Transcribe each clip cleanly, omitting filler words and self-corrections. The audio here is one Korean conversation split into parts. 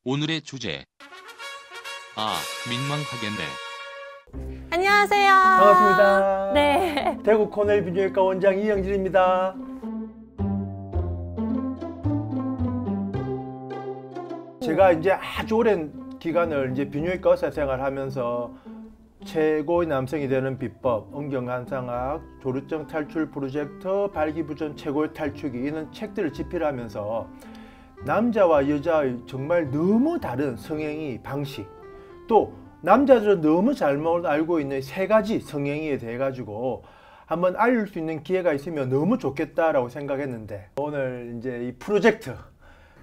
오늘의 주제. 민망하겠네. 안녕하세요. 반갑습니다. 네. 대구 코넬 비뇨기과 원장 이영진입니다. 제가 이제 아주 오랜 기간을 이제 비뇨기과 의사 생활하면서 최고의 남성이 되는 비법, 음경한상학, 조루증 탈출 프로젝트, 발기부전 최고의 탈출기 이런 책들을 집필하면서 남자와 여자의 정말 너무 다른 성행위 방식, 또 남자들은 너무 잘못 알고 있는 세 가지 성행위에 대해 가지고 한번 알릴 수 있는 기회가 있으면 너무 좋겠다라고 생각했는데, 오늘 이제 이 프로젝트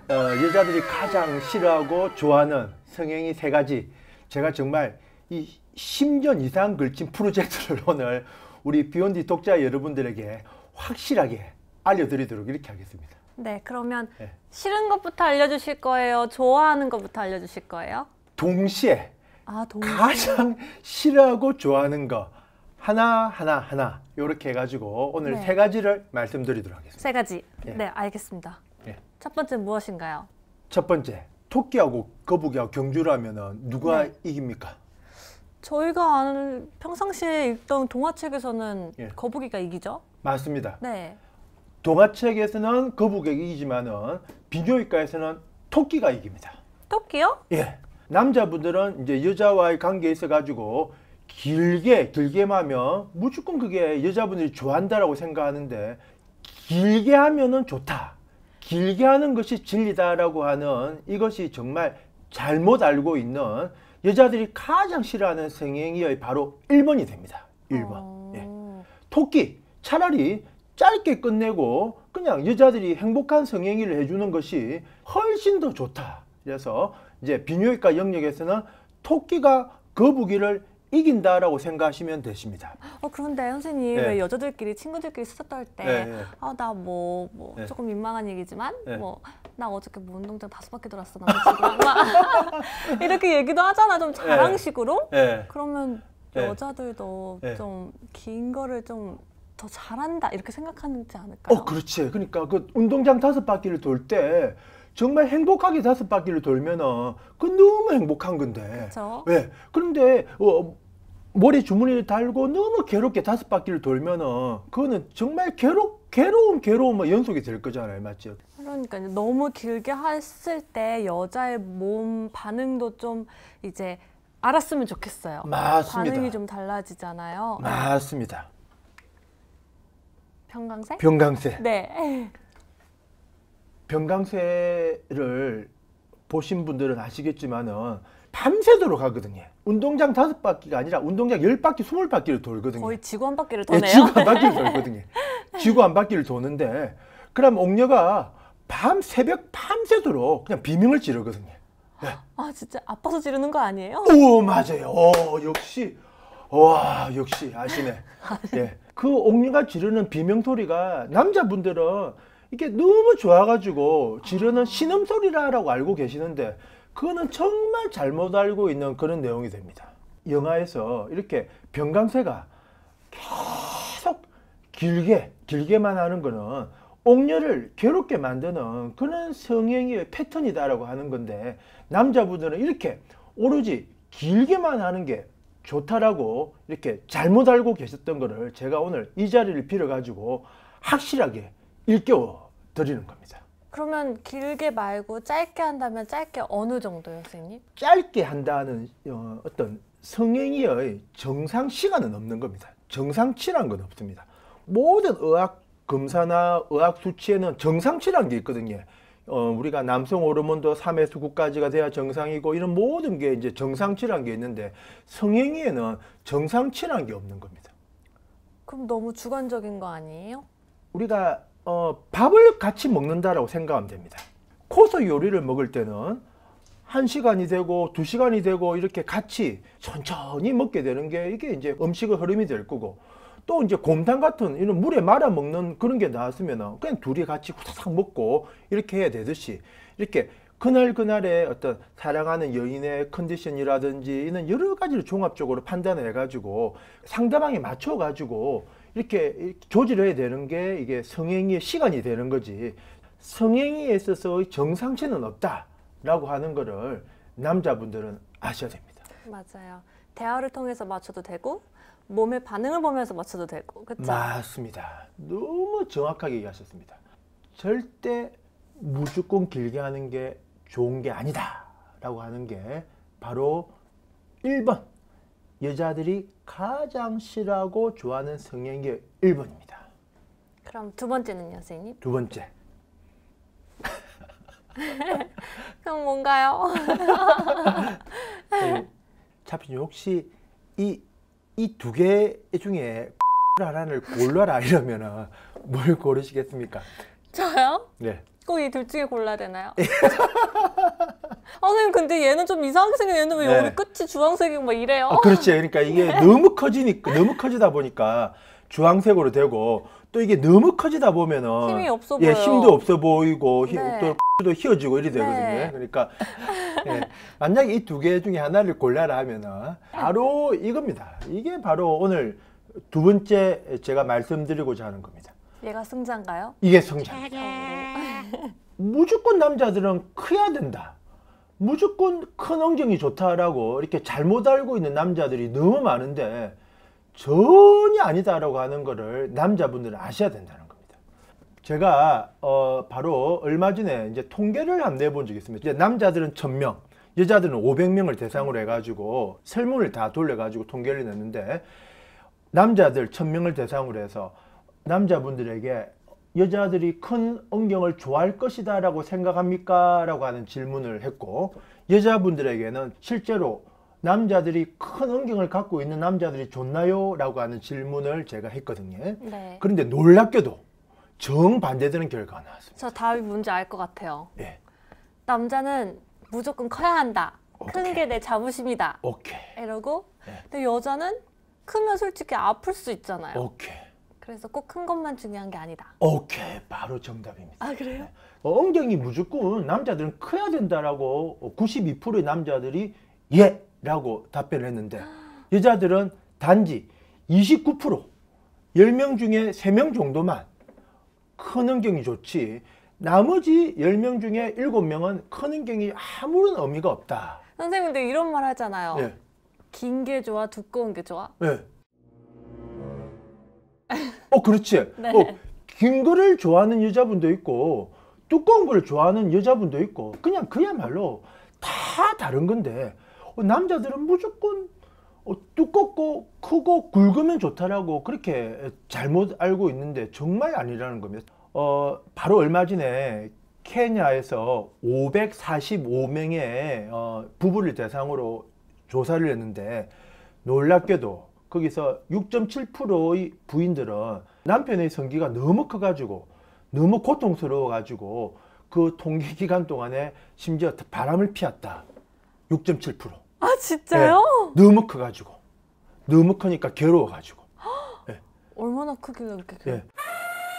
여자들이 가장 싫어하고 좋아하는 성행위 세 가지, 제가 정말 이 10년 이상 걸친 프로젝트를 오늘 우리 비욘디 독자 여러분들에게 확실하게 알려드리도록 이렇게 하겠습니다. 네, 그러면 네. 싫은 것부터 알려주실 거예요? 좋아하는 것부터 알려주실 거예요? 동시에 동시에. 가장 싫어하고 좋아하는 거 하나 이렇게 해가지고 오늘 네. 세 가지를 말씀드리도록 하겠습니다. 세 가지. 예. 네, 알겠습니다. 예. 첫 번째는 무엇인가요? 첫 번째, 토끼하고 거북이하고 경주를 하면 누가 네. 이깁니까? 저희가 아는 평상시에 읽던 동화책에서는 예. 거북이가 이기죠? 맞습니다. 네. 동화책에서는 거북이가 이기지만은 비뇨기과에서는 토끼가 이깁니다. 토끼요? 예. 남자분들은 이제 여자와의 관계에 있어 가지고 길게만 하면 무조건 그게 여자분들이 좋아한다라고 생각하는데, 길게 하면은 좋다, 길게 하는 것이 진리다라고 하는 이것이 정말 잘못 알고 있는 여자들이 가장 싫어하는 성행위의 바로 1번이 됩니다. 1번. 예. 토끼, 차라리 짧게 끝내고 그냥 여자들이 행복한 성행위를 해주는 것이 훨씬 더 좋다. 그래서 이제 비뇨기과 영역에서는 토끼가 거북이를 이긴다라고 생각하시면 되십니다. 그런데 선생님, 네. 왜 여자들끼리 친구들끼리 수다 떨 때 네. 나 네. 조금 민망한 얘기지만 네. 나 어저께 운동장 5바퀴 돌았어 남자친구랑 막 이렇게 얘기도 하잖아, 좀 자랑식으로. 네. 그러면 네. 여자들도 네. 좀 긴 거를 좀 더 잘한다 이렇게 생각하지 않을까요? 그렇지. 그러니까 그 운동장 5바퀴를 돌 때 정말 행복하게 5바퀴를 돌면은 그 너무 행복한 건데. 그렇죠. 왜? 그런데 머리 주머니를 달고 너무 괴롭게 5바퀴를 돌면은 그거는 정말 괴로움 연속이 될 거잖아요, 맞죠? 그러니까 이제 너무 길게 했을 때 여자의 몸 반응도 좀 이제 알았으면 좋겠어요. 맞습니다. 반응이 좀 달라지잖아요. 맞습니다. 평강세? 병강세. 네. 병강세를 보신 분들은 아시겠지만은 밤새도록 하거든요. 운동장 5바퀴가 아니라 운동장 10바퀴, 20바퀴를 돌거든요. 거의 지구 한 바퀴를 예, 도네요. 지구 한 바퀴를 돌거든요. 지구 한 바퀴를 도는데, 그럼 옥녀가 새벽 밤새도록 그냥 비명을 지르거든요. 예. 진짜 아파서 지르는 거 아니에요? 오, 맞아요. 역시. 와, 역시 아시네. 예. 그 옥녀가 지르는 비명 소리가 남자분들은 이게 너무 좋아가지고 지르는 신음소리라고 알고 계시는데, 그거는 정말 잘못 알고 있는 그런 내용이 됩니다. 영화에서 이렇게 병강세가 계속 길게만 하는 거는 옥녀를 괴롭게 만드는 그런 성행위의 패턴이다라고 하는 건데, 남자분들은 이렇게 오로지 길게만 하는 게 좋다라고 이렇게 잘못 알고 계셨던 거를 제가 오늘 이 자리를 빌어가지고 확실하게 일깨워 드리는 겁니다. 그러면 길게 말고 짧게 한다면 짧게 어느 정도요, 선생님? 짧게 한다는 어떤 성행위의 정상 시간은 없는 겁니다. 정상치란 건 없습니다. 모든 의학 검사나 의학 수치에는 정상치란 게 있거든요. 우리가 남성 호르몬도 3에서 9까지가 돼야 정상이고, 이런 모든 게 이제 정상치란 게 있는데, 성행위에는 정상치란 게 없는 겁니다. 그럼 너무 주관적인 거 아니에요? 우리가 밥을 같이 먹는다라고 생각하면 됩니다. 코스 요리를 먹을 때는 1시간이 되고 2시간이 되고 이렇게 같이 천천히 먹게 되는 게 이게 이제 음식의 흐름이 될 거고, 또 이제 곰탕 같은 이런 물에 말아 먹는 그런 게 나왔으면 그냥 둘이 같이 후다닥 먹고 이렇게 해야 되듯이, 이렇게 그날의 어떤 사랑하는 여인의 컨디션이라든지 이런 여러 가지를 종합적으로 판단해 가지고 상대방에 맞춰 가지고 이렇게 조절을 해야 되는 게 이게 성행위의 시간이 되는 거지, 성행위에 있어서의 정상치는 없다. 라고 하는 거를 남자분들은 아셔야 됩니다. 맞아요. 대화를 통해서 맞춰도 되고 몸의 반응을 보면서 맞춰도 되고. 그렇죠? 맞습니다. 너무 정확하게 얘기하셨습니다. 절대 무조건 길게 하는 게 좋은 게 아니다 라고 하는 게 바로 1번 여자들이 가장 싫어하고 좋아하는 성향이 1번입니다. 그럼 두 번째는요, 선생님? 두 번째, 그럼 뭔가요? 차피님 혹시 이 두 개 중에 하나를 골라라 이러면은 뭘 고르시겠습니까? 저요? 네. 꼭 이 둘 중에 골라야 되나요? 선생님 근데 얘는 좀 이상하게 생긴 얘는 왜 네. 여기 끝이 주황색이고 막 이래요? 그렇지. 그러니까 이게 너무 커지다 보니까 주황색으로 되고 또 이게 너무 커지다 보면은 힘이 없어 예, 보여요. 힘도 없어 보이고 네. 또 휘어지고 이래 되거든요. 네. 그러니까 예, 만약에 이 두 개 중에 하나를 골라라 하면은 바로 이겁니다. 이게 바로 오늘 두 번째 제가 말씀드리고자 하는 겁니다. 얘가 승자인가요? 이게 성장입니다. 무조건 남자들은 커야 된다. 무조건 큰 엉덩이 좋다라고 이렇게 잘못 알고 있는 남자들이 너무 많은데 전혀 아니다라고 하는 거를 남자분들은 아셔야 된다는 겁니다. 제가 바로 얼마 전에 이제 통계를 한번 내본 적이 있습니다. 이제 남자들은 1000명, 여자들은 500명을 대상으로 해가지고 설문을 다 돌려가지고 통계를 냈는데 남자들 1000명을 대상으로 해서 남자분들에게 여자들이 큰 엉덩이를 좋아할 것이다 라고 생각합니까? 라고 하는 질문을 했고 여자분들에게는 실제로 남자들이 큰 엉덩이를 갖고 있는 남자들이 좋나요? 라고 하는 질문을 제가 했거든요. 네. 그런데 놀랍게도 정반대되는 결과가 나왔습니다. 저 답이 뭔지 알 것 같아요. 예. 남자는 무조건 커야 한다. 큰 오케이. 게 내 자부심이다. 오케이. 이러고 네. 근데 여자는 크면 솔직히 아플 수 있잖아요. 오케이. 그래서 꼭 큰 것만 중요한 게 아니다. 오케이. 바로 정답입니다. 아 그래요? 엉덩이 무조건 남자들은 커야 된다라고 92%의 남자들이 예! 라고 답변을 했는데 여자들은 단지 29% 10명 중에 3명 정도만 큰 엉덩이 좋지 나머지 10명 중에 7명은 큰 엉덩이 아무런 의미가 없다. 선생님 근데 이런 말 하잖아요. 예. 긴 게 좋아, 두꺼운 게 좋아? 예. 그렇지. 네. 긴 거를 좋아하는 여자분도 있고 두꺼운 걸 좋아하는 여자분도 있고 그냥 그야말로 다 다른 건데 남자들은 무조건 두껍고 크고 굵으면 좋다라고 그렇게 잘못 알고 있는데 정말 아니라는 겁니다. 바로 얼마 전에 케냐에서 545명의 부부를 대상으로 조사를 했는데 놀랍게도 거기서 6.7%의 부인들은 남편의 성기가 너무 커가지고 너무 고통스러워가지고 그 통계 기간 동안에 심지어 바람을 피웠다. 6.7%. 아 진짜요? 네, 너무 커가지고 너무 크니까 괴로워가지고. 얼마나 크길래 그렇게 커요? 네.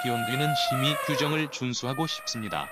비욘드는 심히 규정을 준수하고 싶습니다.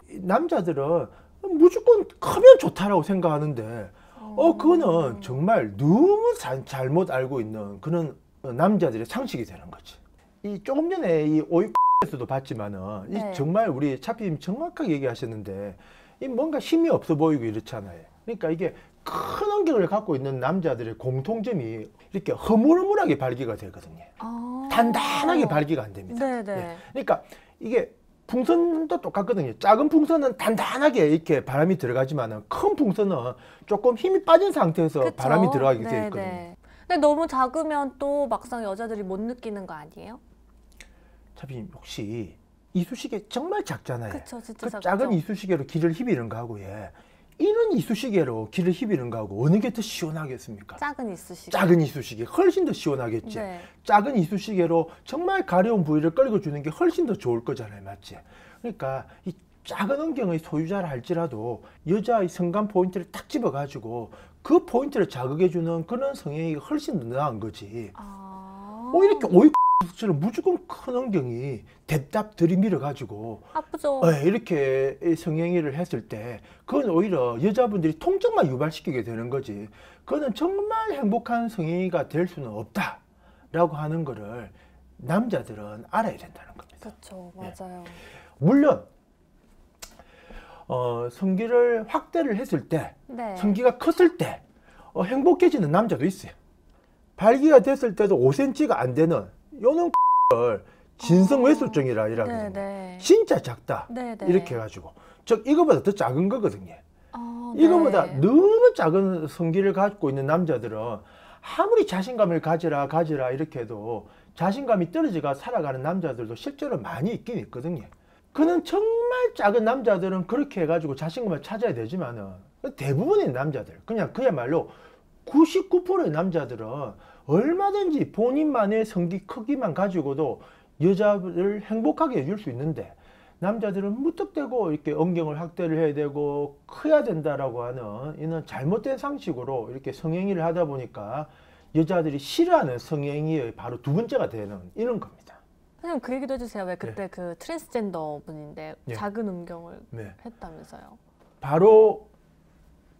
남자들은 무조건 크면 좋다라고 생각하는데 그거는 정말 너무 잘못 알고 있는 그런 남자들의 상식이 되는 거지. 이 조금 전에 이 오이에서도 봤지만은 네. 이 정말 우리 차피님 정확하게 얘기하셨는데 이 뭔가 힘이 없어 보이고 이렇잖아요. 그러니까 이게 큰 엉덩이를 갖고 있는 남자들의 공통점이 이렇게 허물허물하게 발기가 되거든요. 아. 단단하게 발기가 안 됩니다. 네네. 네. 그러니까 이게 풍선도 똑같거든요. 작은 풍선은 단단하게 이렇게 바람이 들어가지만은 큰 풍선은 조금 힘이 빠진 상태에서 그쵸? 바람이 들어가게 되어 네네. 있거든요. 근데 너무 작으면 또 막상 여자들이 못 느끼는 거 아니에요? 차비님 혹시 이쑤시개 정말 작잖아요. 그쵸, 진짜 그 작죠. 작은 이쑤시개로 길을 휘비는 거하고 이런 이쑤시개로 길을 휘비는 거하고 어느 게 더 시원하겠습니까? 작은 이쑤시개. 작은 이쑤시개 훨씬 더 시원하겠지. 네. 작은 이쑤시개로 정말 가려운 부위를 끌어주는 게 훨씬 더 좋을 거잖아요, 맞지? 그러니까 이 작은 엉덩이 소유자라 할지라도 여자의 성감 포인트를 딱 집어가지고 그 포인트를 자극해주는 그런 성향이 훨씬 더 나은 거지. 아. 이렇게 오이처럼 무조건 큰 엉덩이 대답 들이밀어가지고 아프죠. 이렇게 성행위를 했을 때 그건 오히려 여자분들이 통증만 유발시키게 되는 거지. 그거는 정말 행복한 성행위가 될 수는 없다라고 하는 거를 남자들은 알아야 된다는 겁니다. 그렇죠, 예. 맞아요. 물론 성기를 확대를 했을 때, 네. 성기가 컸을 때 행복해지는 남자도 있어요. 발기가 됐을 때도 5cm가 안 되는 요는 걸 진성외소증이라 이라거든요. 네네. 진짜 작다. 네네. 이렇게 해가지고 즉 이거보다 더 작은 거거든요. 아, 이거보다 네. 너무 작은 성기를 갖고 있는 남자들은 아무리 자신감을 가지라 이렇게 해도 자신감이 떨어져가 살아가는 남자들도 실제로 많이 있긴 있거든요. 그는 정말 작은 남자들은 그렇게 해가지고 자신감을 찾아야 되지만은 대부분의 남자들, 그냥 그야말로 99%의 남자들은 얼마든지 본인만의 성기 크기만 가지고도 여자를 행복하게 해줄 수 있는데, 남자들은 무턱대고 이렇게 언경을 확대를 해야 되고 커야 된다라고 하는 이는 잘못된 상식으로 이렇게 성행위를 하다 보니까 여자들이 싫어하는 성행위의 바로 두 번째가 되는 이런 겁니다. 선생님 그 얘기도 해주세요. 왜 그때 그 트랜스젠더 분인데 네. 작은 음경을 네. 했다면서요? 바로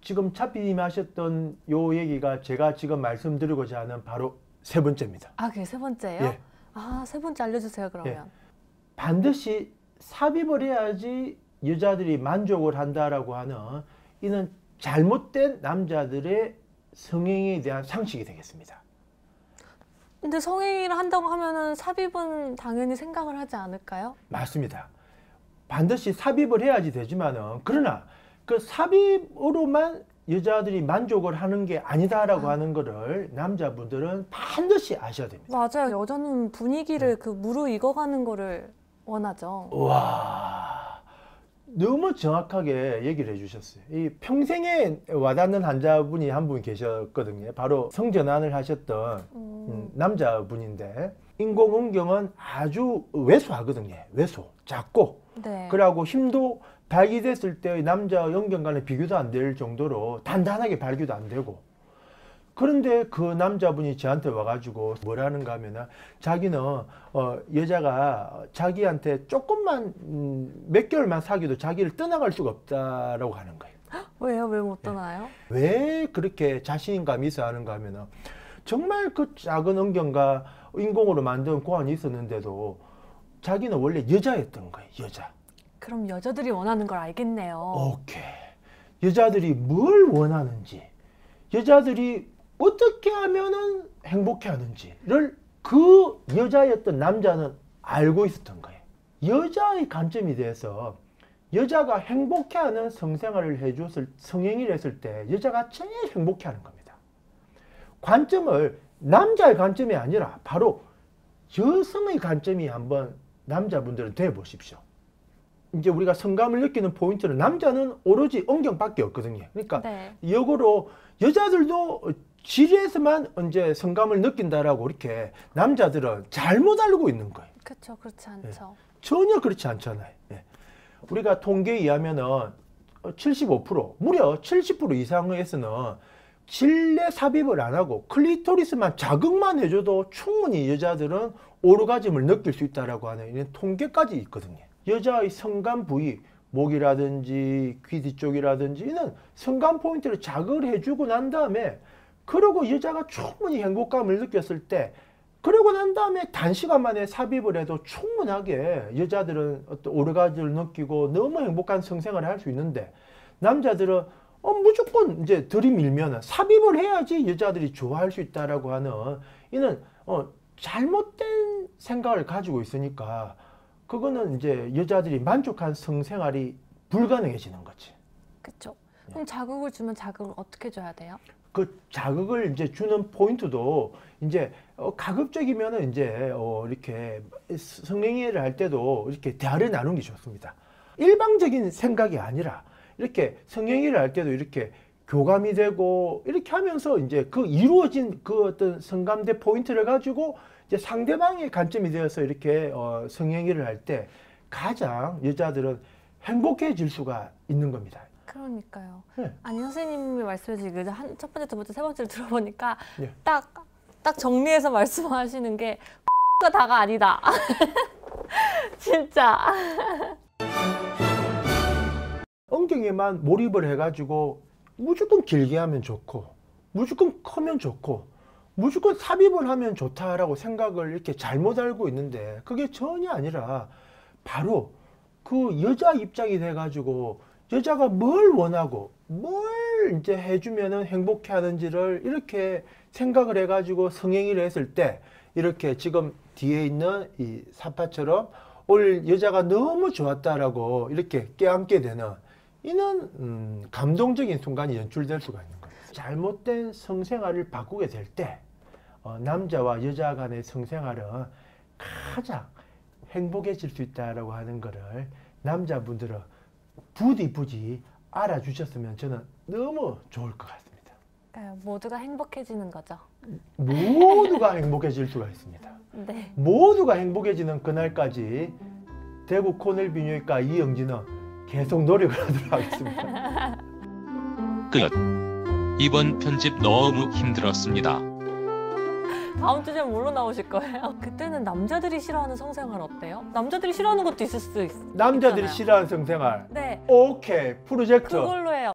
지금 차피님이 하셨던 요 얘기가 제가 지금 말씀드리고자 하는 바로 세 번째입니다. 아, 그게 세 번째예요? 예. 아, 세 번째 알려주세요 그러면. 반드시 삽입을 해야지 여자들이 만족을 한다라고 하는 이는 잘못된 남자들의 성행에 대한 상식이 되겠습니다. 근데 성행위를 한다고 하면은 삽입은 당연히 생각을 하지 않을까요? 맞습니다. 반드시 삽입을 해야지 되지만은 그러나 그 삽입으로만 여자들이 만족을 하는 게 아니다라고 하는 거를 남자분들은 반드시 아셔야 됩니다. 맞아요. 여자는 분위기를 그 무르익어가는 거를 원하죠. 와, 너무 정확하게 얘기를 해주셨어요. 이 평생에 와닿는 환자분이 한 분 계셨거든요. 바로 성전환을 하셨던 남자분인데, 인공응경은 아주 왜소하거든요. 왜소, 작고, 네. 그러고 힘도 발기됐을 때의 남자 영경과는 비교도 안 될 정도로 단단하게 발기도 안 되고, 그런데 그 남자분이 저한테 와가지고 뭐라는가 하면은 자기는 여자가 자기한테 조금만 몇 개월만 사귀어도 자기를 떠나갈 수가 없다라고 하는 거예요. 왜요? 왜 못 떠나요? 왜 그렇게 자신감이 있어 하는가 하면은 정말 그 작은 언경과 인공으로 만든 고환이 있었는데도 자기는 원래 여자였던 거예요. 여자. 그럼 여자들이 원하는 걸 알겠네요. 오케이. 여자들이 뭘 원하는지, 여자들이 어떻게 하면은 행복해 하는지를 그 여자였던 남자는 알고 있었던 거예요. 여자의 관점이 돼서 여자가 행복해 하는 성생활을 해줬을, 성행위를 했을 때 여자가 제일 행복해 하는 겁니다. 관점을 남자의 관점이 아니라 바로 여성의 관점이 한번 남자분들은 돼 보십시오. 이제 우리가 성감을 느끼는 포인트는 남자는 오로지 언경밖에 없거든요. 그러니까 네. 역으로 여자들도 지리에서만 이제 성감을 느낀다라고 이렇게 남자들은 잘못 알고 있는 거예요. 그렇죠. 그렇지 않죠. 전혀 그렇지 않잖아요. 예. 우리가 통계에 의하면은 75%, 무려 70% 이상에서는 실내 삽입을 안 하고 클리토리스만 자극만 해줘도 충분히 여자들은 오르가즘을 느낄 수 있다라고 하는 이런 통계까지 있거든요. 여자의 성감 부위, 목이라든지 귀 뒤쪽이라든지 이는 성감 포인트를 자극을 해주고 난 다음에, 그러고 여자가 충분히 행복감을 느꼈을 때, 그러고 난 다음에 단시간 만에 삽입을 해도 충분하게 여자들은 어떤 오르가즘을 느끼고 너무 행복한 성생활을 할 수 있는데, 남자들은 무조건 이제 들이밀면은 삽입을 해야지 여자들이 좋아할 수 있다라고 하는 이는 잘못된 생각을 가지고 있으니까 그거는 이제 여자들이 만족한 성생활이 불가능해지는 거지. 그렇죠. 그럼 자극을 주면 자극을 어떻게 줘야 돼요? 그 자극을 이제 주는 포인트도 이제 가급적이면은 이제 이렇게 성행위를 할 때도 이렇게 대화를 나누는 게 좋습니다. 일방적인 생각이 아니라 이렇게 성행위를 할 때도 이렇게 교감이 되고 이렇게 하면서 이제 그 이루어진 그 어떤 성감대 포인트를 가지고 이제 상대방의 관점이 되어서 이렇게 성행위를 할 때 가장 여자들은 행복해질 수가 있는 겁니다. 그러니까요. 네. 아니 선생님이 말씀해 주신 그 첫 번째, 두 번째, 세 번째를 들어보니까 네. 딱 정리해서 말씀하시는 게 가 다가 아니다. 진짜. 언경에만 몰입을 해가지고 무조건 길게 하면 좋고 무조건 크면 좋고 무조건 삽입을 하면 좋다라고 생각을 이렇게 잘못 알고 있는데, 그게 전혀 아니라 바로 그 여자 입장이 돼가지고 여자가 뭘 원하고 뭘 이제 해주면은 행복해하는지를 이렇게 생각을 해가지고 성행위를 했을 때 이렇게 지금 뒤에 있는 이 사파처럼 오늘 여자가 너무 좋았다라고 이렇게 깨안게 되는 이는 감동적인 순간이 연출될 수가 있는 거예요. 잘못된 성생활을 바꾸게 될 때 남자와 여자 간의 성생활은 가장 행복해질 수 있다라고 하는 거를 남자분들은 부디 알아주셨으면 저는 너무 좋을 것 같습니다. 그러니까 모두가 행복해지는 거죠. 모두가 행복해질 수가 있습니다. 네. 모두가 행복해지는 그날까지 대구 코넬 비뇨기과 이영진은 계속 노력을 하도록 하겠습니다. 끝. 이번 편집 너무 힘들었습니다. 다음 주제는 뭘로 나오실 거예요? 그때는 남자들이 싫어하는 성생활 어때요? 남자들이 싫어하는 것도 있을 수 남자들이 있잖아요. 싫어하는 성생활. 네. 오케이 프로젝트. 그걸로 해요.